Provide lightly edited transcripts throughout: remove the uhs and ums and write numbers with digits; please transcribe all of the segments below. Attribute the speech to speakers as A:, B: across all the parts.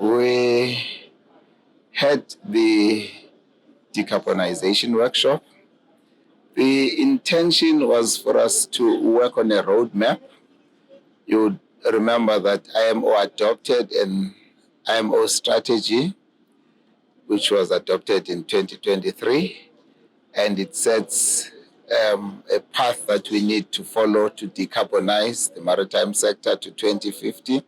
A: We had the decarbonization workshop. The intention was for us to work on a roadmap. You would remember that IMO adopted an IMO strategy, which was adopted in 2023, and it sets a path that we need to follow to decarbonize the maritime sector to 2050.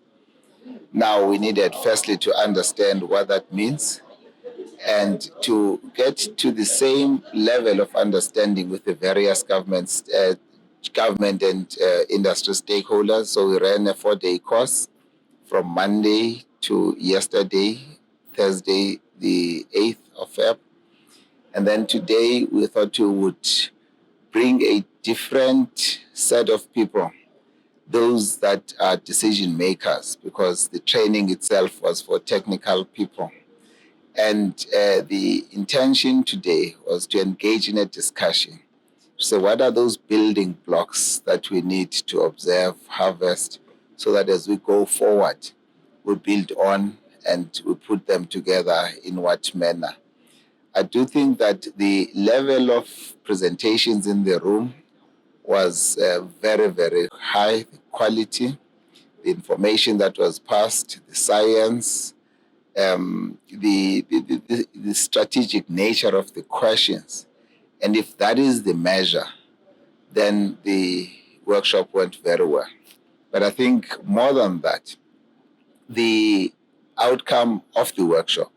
A: Now, we needed firstly to understand what that means and to get to the same level of understanding with the various government and industry stakeholders. So we ran a 4-day course from Monday to yesterday, Thursday, the 8th of Feb. And then today we thought we would bring a different set of people, those that are decision makers, because the training itself was for technical people. And the intention today was to engage in a discussion. So what are those building blocks that we need to observe, harvest, so that as we go forward, we build on and we put them together in what manner? I do think that the level of presentations in the room was very, very high quality. The information that was passed, the science, the strategic nature of the questions. And if that is the measure, then the workshop went very well. But I think more than that, the outcome of the workshop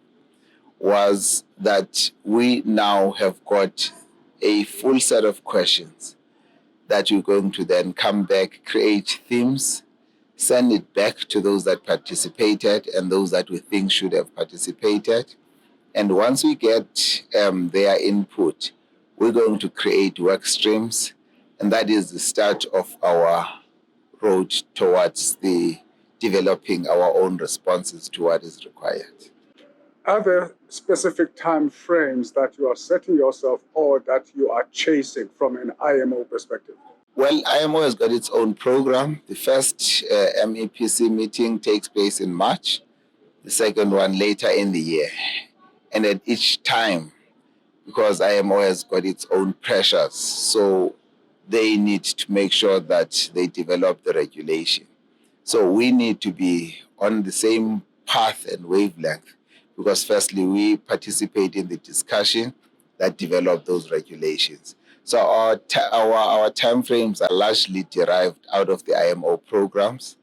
A: was that we now have got a full set of questions that we're going to then come back, create themes, send it back to those that participated and those that we think should have participated. And once we get their input, we're going to create work streams, and that is the start of our road towards the developing our own responses to what is required.
B: Are there specific time frames that you are setting yourself or that you are chasing from an IMO perspective?
A: Well, IMO has got its own program. The first MEPC meeting takes place in March, the second one later in the year. And at each time, because IMO has got its own pressures, so they need to make sure that they develop the regulation. So we need to be on the same path and wavelength, because firstly, we participate in the discussion that develop those regulations. So our timeframes are largely derived out of the IMO programs.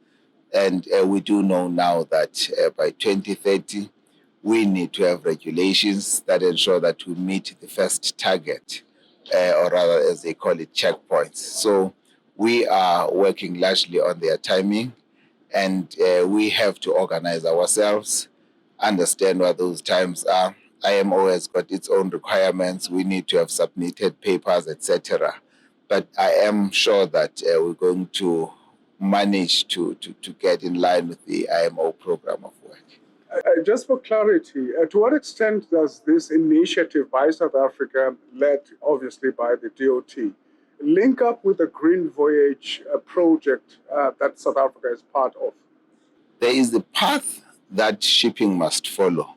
A: And we do know now that by 2030, we need to have regulations that ensure that we meet the first target, or rather, as they call it, checkpoints. So we are working largely on their timing, and we have to organize ourselves, understand what those times are. IMO has got its own requirements. We need to have submitted papers, etc. But I am sure that we're going to manage to get in line with the IMO program of work.
B: Just for clarity, to what extent does this initiative by South Africa, led obviously by the DOT, link up with the Green Voyage project that South Africa is part of?
A: There is the path that shipping must follow,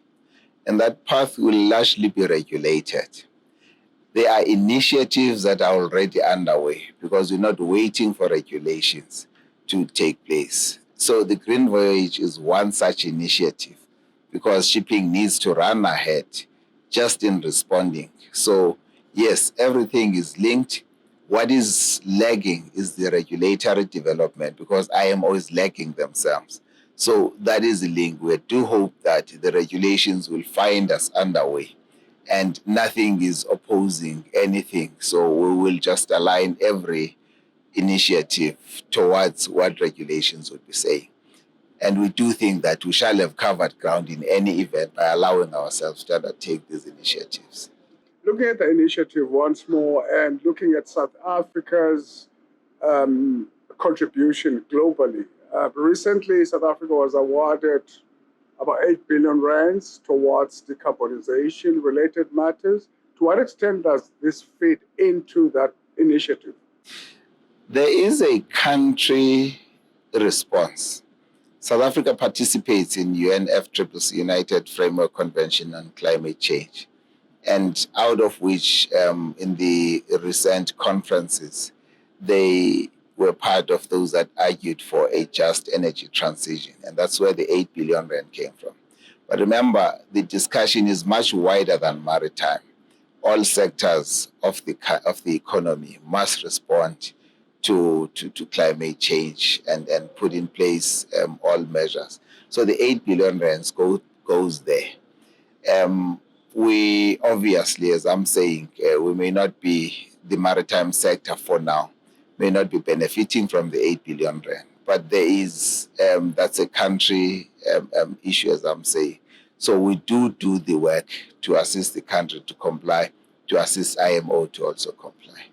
A: and that path will largely be regulated. There are initiatives that are already underway because we're not waiting for regulations to take place. So the Green Voyage is one such initiative because shipping needs to run ahead just in responding. So yes, everything is linked. What is lagging is the regulatory development because IMO is lagging themselves. So that is the link. We do hope that the regulations will find us underway and nothing is opposing anything. So we will just align every initiative towards what regulations would be saying. And we do think that we shall have covered ground in any event by allowing ourselves to undertake these initiatives.
B: Looking at the initiative once more and looking at South Africa's contribution globally, recently South Africa was awarded about 8 billion rands towards decarbonization-related matters. To what extent does this fit into that initiative?
A: There is a country response. South Africa participates in UNFCCC, United Framework Convention on Climate Change, and out of which, in the recent conferences, they were part of those that argued for a just energy transition, and that's where the 8 billion rand came from. But remember, the discussion is much wider than maritime. All sectors of the economy must respond to climate change and put in place all measures. So the 8 billion rands goes there. We obviously, as I'm saying, we may not be the maritime sector for now, may not be benefiting from the 8 billion rand, but there is, that's a country issue, as I'm saying. So we do the work to assist the country to comply, to assist IMO to also comply.